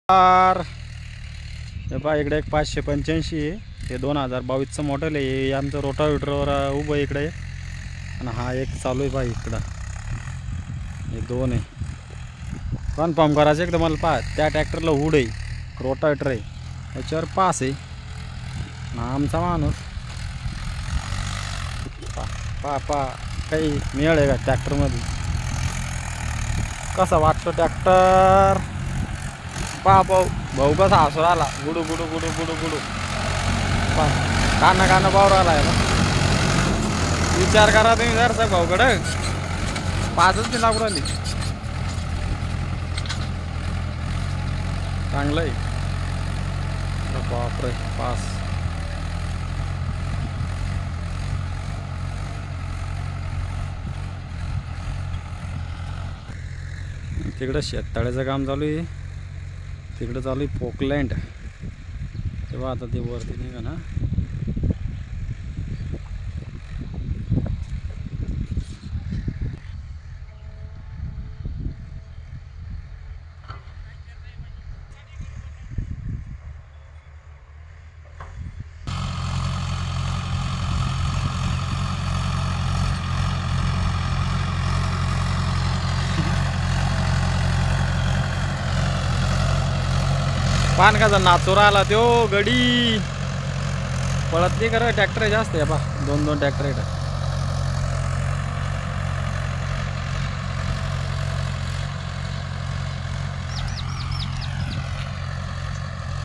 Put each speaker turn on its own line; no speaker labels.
हे पहा इकडे एक 585 आहे. हे 2022चं मॉडेल आहे. हे आमचं रोटावेटरवर उभं इकडे आणि हा एक चालू आहे. पहा इकडं हे दोन आहे. कन्फर्म करायचं एकदम मला. पहा त्या ट्रॅक्टरला हुड आहे, रोटावेटर आहे, याच्यावर पास आहे. आमचा माणूस पा पा काही मिळ आहे का ट्रॅक्टरमध्ये? कसा वाटतो ट्रॅक्टर? पा भाऊ भाऊ कसा हसू आला. गुडू गुडू गुडू गुडू गुडू पा काना काना पावर आला आहे ना. विचार करा तुम्ही जरसा भाऊकडं. पाचच ती लागू राहिली. चांगलं आहे. बापरे पास. तिकडं शेततळ्याचं काम चालू आहे. तिकडं चालू आहे पोकलँड. तेव्हा आता ते वरती निघा ना. पान का नाचोरा आला त्यो गडी पळत नाही. करा ट्रॅक्टर जास्त आहे. बा दोन ट्रॅक्टर आहे.